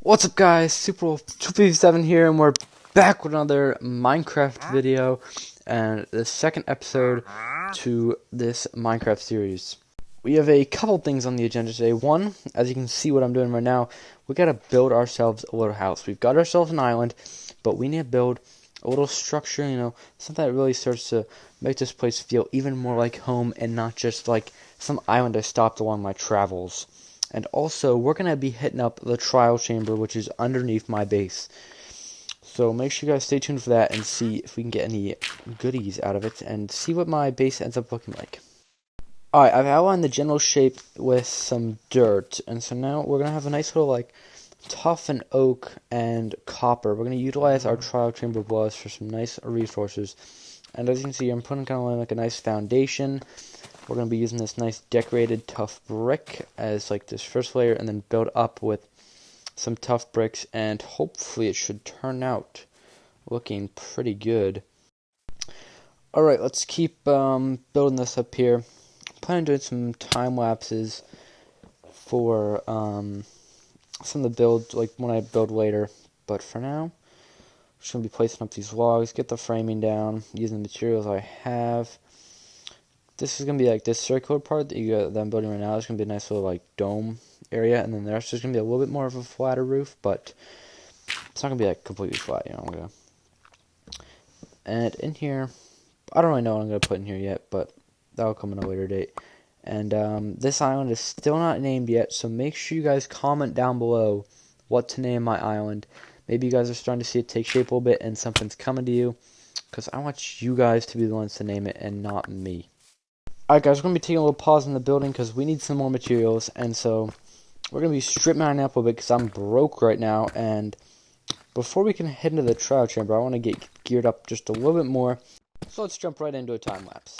What's up guys, Superwolf257 here, and we're back with another Minecraft video, and the second episode to this Minecraft series. We have a couple things on the agenda today. One, as you can see what I'm doing right now, we gotta build ourselves a little house. We've got ourselves an island, but we need to build a little structure, something that really starts to make this place feel even more like home and not just like some island I stopped along my travels. And also, we're going to be hitting up the trial chamber, which is underneath my base. So make sure you guys stay tuned for that and see if we can get any goodies out of it and see what my base ends up looking like. Alright, I've outlined the general shape with some dirt. And so now we're going to have a nice little, tough and oak and copper. We're going to utilize our trial chamber blocks for some nice resources. And as you can see, I'm putting kind of like a nice foundation. We're going to be using this nice decorated tough brick as like this first layer, and then build up with some tough bricks, and hopefully it should turn out looking pretty good. Alright, let's keep building this up here. I'm planning on doing some time lapses for some of the builds, like when I build later, but for now I'm just going to be placing up these logs, get the framing down using the materials I have. This is going to be like this circular part that I'm building right now. It's going to be a nice little like dome area, and then the rest is going to be a little bit more of a flatter roof, but it's not going to be like completely flat, And in here, I don't really know what I'm going to put in here yet, but that'll come in a later date. And this island is still not named yet, so make sure you guys comment down below what to name my island. Maybe you guys are starting to see it take shape a little bit and something's coming to you, because I want you guys to be the ones to name it and not me. Alright guys, we're going to be taking a little pause in the building because we need some more materials, and so we're going to be strip mining up a little bit because I'm broke right now, and before we can head into the trial chamber, I want to get geared up just a little bit more, so let's jump right into a time lapse.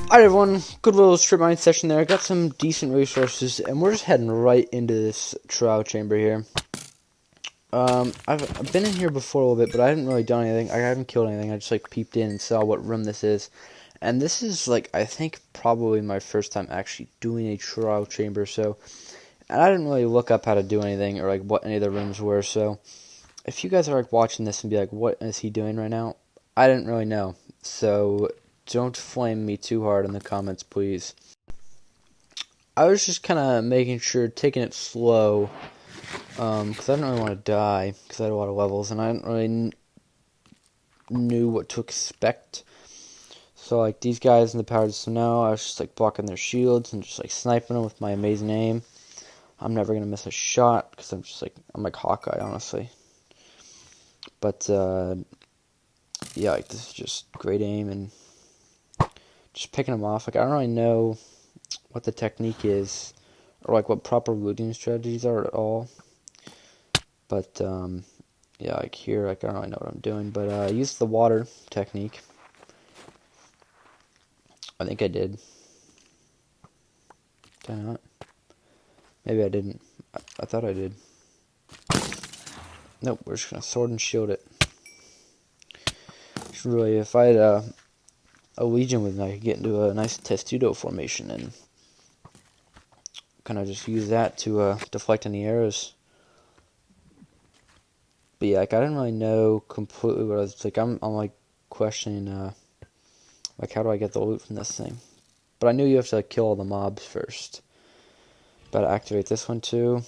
Alright everyone, good little strip mine session there. Got some decent resources, and we're just heading right into this trial chamber here. I've been in here before a little bit, but I haven't really done anything. I haven't killed anything. I just like peeped in and saw what room this is. And this is like, I think probably my first time actually doing a trial chamber, so, and I didn't really look up how to do anything or like what any of the rooms were, so if you guys are like watching this and be like, what is he doing right now? I didn't really know. So don't flame me too hard in the comments, please. I was just kind of making sure, taking it slow, because I didn't really want to die, because I had a lot of levels, and I didn't really knew what to expect. So, like, these guys in the power system now, I was just, like, blocking their shields and just, like, sniping them with my amazing aim. I'm never going to miss a shot, because I'm like Hawkeye, honestly. But, yeah, like, this is just great aim, and just picking them off. Like, I don't really know what the technique is, or like what proper looting strategies are at all. But yeah, like here, like I don't really know what I'm doing. But I used the water technique. I think I did. Did I not? Maybe I didn't. I thought I did. Nope, we're just gonna sword and shield it. Just really, if I had a legion with me, I could get into a nice testudo formation and kind of just use that to deflect any arrows. But yeah, like I didn't really know completely what I was like. I'm like questioning like how do I get the loot from this thing? But I knew you have to like kill all the mobs first. About to activate this one too.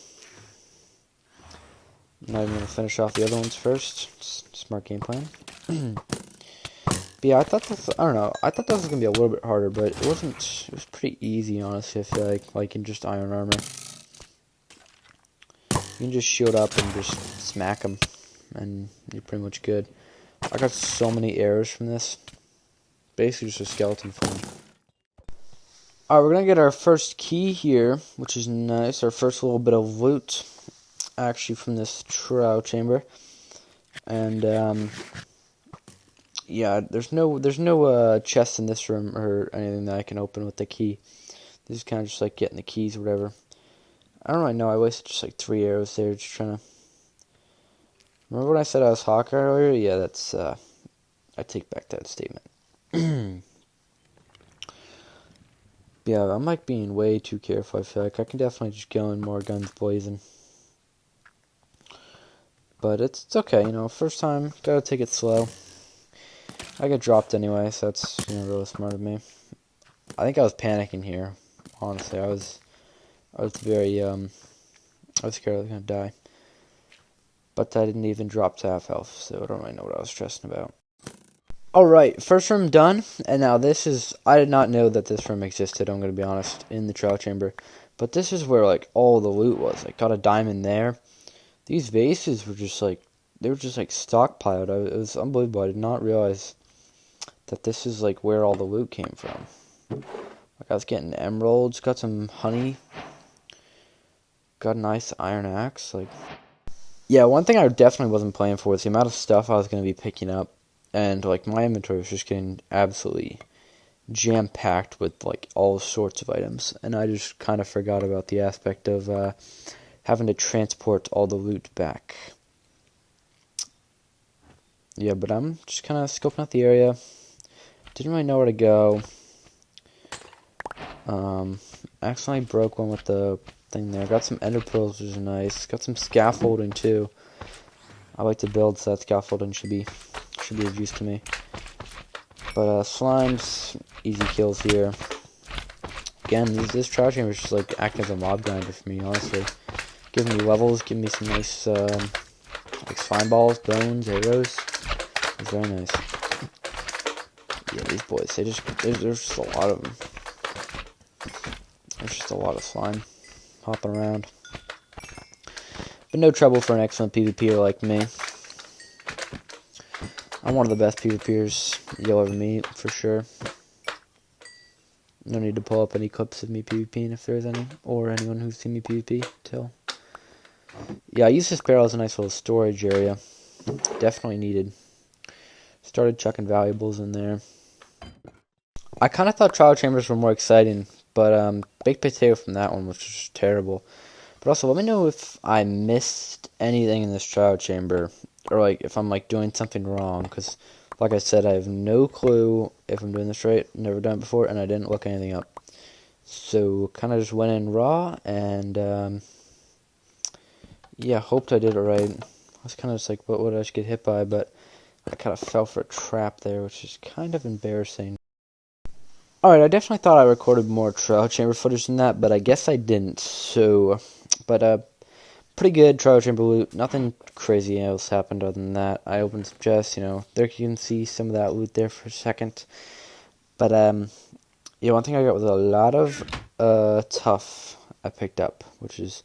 I'm not even gonna finish off the other ones first. Smart game plan. But yeah, I thought this. I don't know. I thought this was gonna be a little bit harder, but it wasn't. It was pretty easy, honestly. I feel like in just iron armor, you can just shield up and just smack them, and you're pretty much good. I got so many arrows from this. Basically, just a skeleton farm. Alright, we're gonna get our first key here, which is nice. Our first little bit of loot, actually, from this trial chamber. And yeah, there's no chest in this room or anything that I can open with the key. This is kind of just like getting the keys or whatever. I don't really know. I wasted just like 3 arrows there, just trying to. Remember when I said I was Hawkeye earlier? Yeah, that's. I take back that statement. Yeah, I'm like being way too careful. I feel like I can definitely just go in more guns blazing. But it's okay, you know. First time, gotta take it slow. I get dropped anyway, so that's really smart of me. I think I was panicking here. Honestly, I was very I was scared I was gonna die. But I didn't even drop to half health, so I don't really know what I was stressing about. Alright, first room done, and now this is, I did not know that this room existed, I'm going to be honest, in the trial chamber. But this is where, like, all the loot was. Like, got a diamond there. These vases were just, like, they were just, like, stockpiled. It was unbelievable. I did not realize that this is, like, where all the loot came from. Like, I was getting emeralds, got some honey, got a nice iron axe, like. Yeah, one thing I definitely wasn't playing for was the amount of stuff I was going to be picking up. And, like, my inventory was just getting absolutely jam-packed with, like, all sorts of items. And I just kind of forgot about the aspect of having to transport all the loot back. Yeah, but I'm just kind of scoping out the area. Didn't really know where to go. Accidentally broke one with the thing there. Got some ender pearls, which is nice. Got some scaffolding, too. I like to build, so that scaffolding should be of use to me. But slimes, easy kills here. Again, this trial chamber is just like acting as a mob grinder for me, honestly. Giving me levels, giving me some nice like slime balls, bones, arrows. It's very nice. Yeah, these boys, there's just a lot of them. There's just a lot of slime hopping around. But no trouble for an excellent PvPer like me. I'm one of the best PvPers you'll ever meet, for sure. No need to pull up any clips of me PvPing if there's any, or anyone who's seen me PvP till. Yeah, I used this barrel as a nice little storage area. Definitely needed. Started chucking valuables in there. I kind of thought trial chambers were more exciting, but baked potato from that one was just terrible. But also, let me know if I missed anything in this trial chamber, or like if I'm like doing something wrong, because like I said, I have no clue if I'm doing this right. Never done it before, and I didn't look anything up. So kind of just went in raw, and yeah, hoped I did it right. I was kind of just like, what would I just get hit by? But I kind of fell for a trap there, which is kind of embarrassing. Alright, I definitely thought I recorded more trial chamber footage than that, but I guess I didn't. So, but pretty good trial chamber loot. Nothing crazy else happened other than that. I opened some chests, there you can see some of that loot there for a second. But yeah, one thing I got was a lot of tough I picked up, which is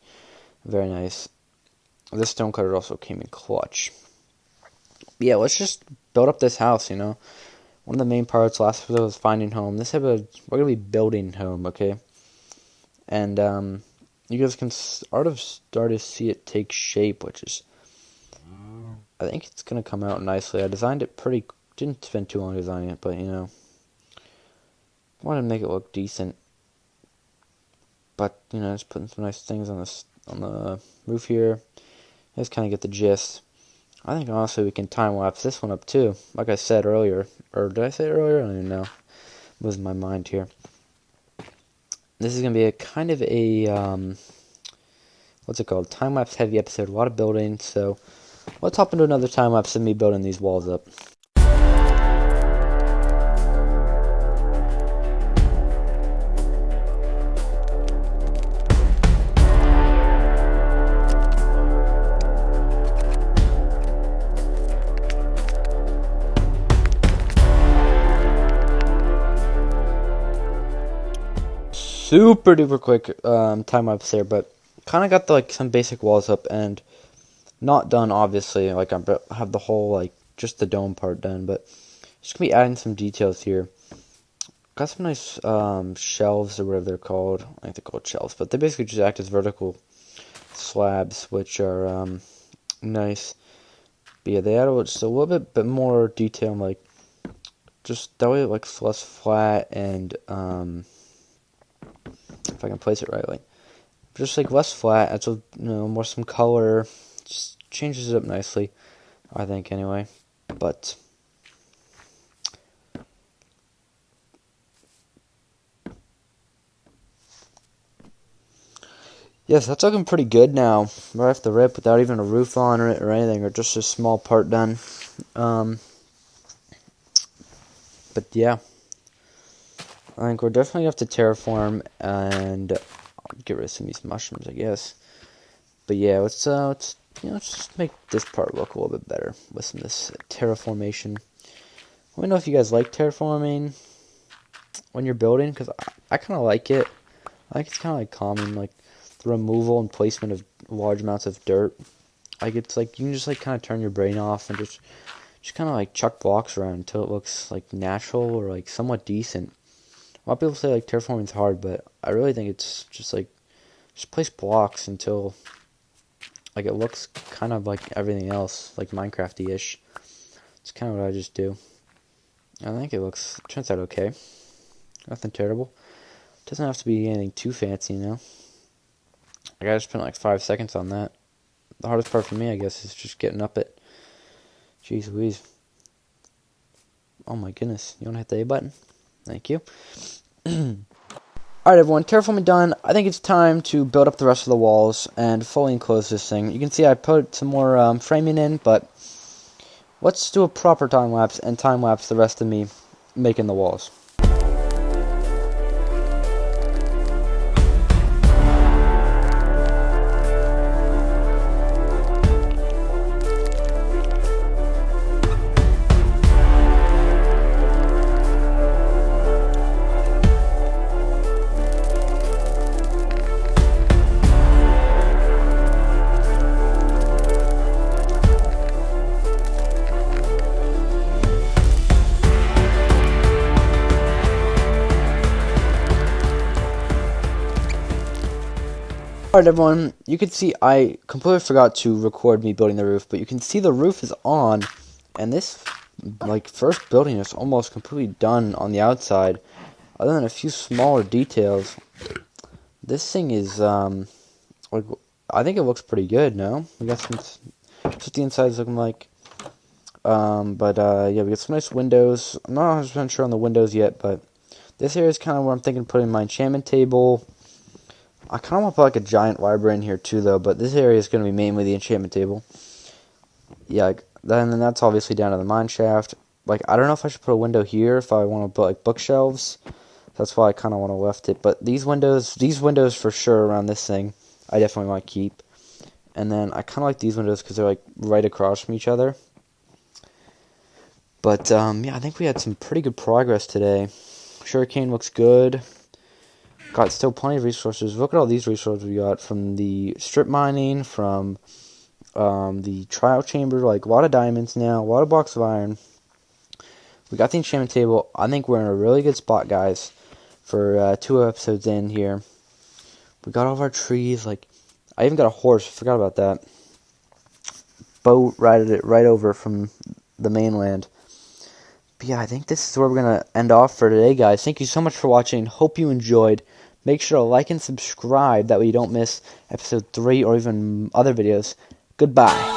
very nice. This stonecutter also came in clutch. But yeah, let's just build up this house, One of the main parts last episode was finding home. This episode, we're going to be building home, okay? And you guys can start to see it take shape, which is, I think it's going to come out nicely. I designed it didn't spend too long designing it, but, wanted to make it look decent. But, just putting some nice things on the roof here. Just kind of get the gist. I think honestly we can time lapse this one up too. Like I said earlier, or did I say it earlier? I don't even know. I'm losing my mind here. This is gonna be a kind of a what's it called? Time lapse heavy episode. A lot of building. So let's hop into another time lapse of me building these walls up. Super duper quick time lapse there, but kind of got some basic walls up and not done obviously. Like I have the whole just the dome part done, but just gonna be adding some details here. Got some nice shelves or whatever they're called. I think they're called shelves, but they basically just act as vertical slabs, which are nice. But yeah, they add just a little bit more detail, just that way it looks less flat and if I can place it rightly. Just like less flat, adds more some color, just changes it up nicely, I think anyway. But yes, that's looking pretty good now, right off the rip, without even a roof on it or anything, or just a small part done. But yeah, I think we're definitely have to terraform and get rid of some of these mushrooms, I guess. But yeah, let's just make this part look a little bit better with some of this terraformation. Let me know if you guys like terraforming when you're building, because I kind of like it. I think it's kind of like calming, like the removal and placement of large amounts of dirt. Like it's like you can just like kind of turn your brain off and just kind of like chuck blocks around until it looks like natural or like somewhat decent. A lot of people say like terraforming's hard, but I really think it's just like just place blocks until like it looks kind of like everything else, like Minecraft-y-ish. It's kind of what I just do. I think it turns out okay. Nothing terrible. Doesn't have to be anything too fancy, Like I just spent like 5 seconds on that. The hardest part for me, I guess, is just getting up it. Jeez Louise. Oh my goodness. You want to hit the A button? Thank you. Alright everyone, terraforming done. I think it's time to build up the rest of the walls and fully enclose this thing. You can see I put some more framing in, but let's do a proper time-lapse and time-lapse the rest of me making the walls. Alright everyone, you can see I completely forgot to record me building the roof, but you can see the roof is on, and this like first building is almost completely done on the outside, other than a few smaller details. This thing is like I think it looks pretty good. No, we got that's what the inside is looking like. Yeah, we got some nice windows. I'm not 100% sure on the windows yet, but this area is kind of where I'm thinking putting my enchantment table. I kind of want to put like a giant library in here too, though, but this area is going to be mainly the enchantment table. Yeah, then that's obviously down to the mine shaft. Like, I don't know if I should put a window here, if I want to put like bookshelves. That's why I kind of want to left it. But these windows for sure around this thing, I definitely want to keep. And then I kind of like these windows because they're like right across from each other. But yeah, I think we had some pretty good progress today. Sugarcane looks good. Got still plenty of resources. Look at all these resources we got from the strip mining, from the trial chamber, like a lot of diamonds now, a lot of blocks of iron. We got the enchantment table. I think we're in a really good spot, guys, for 2 episodes in here. We got all of our trees. Like, I even got a horse. I forgot about that. Boat rides it right over from the mainland. But yeah, I think this is where we're going to end off for today, guys. Thank you so much for watching. Hope you enjoyed. Make sure to like and subscribe. That way you don't miss episode 3 or even other videos. Goodbye.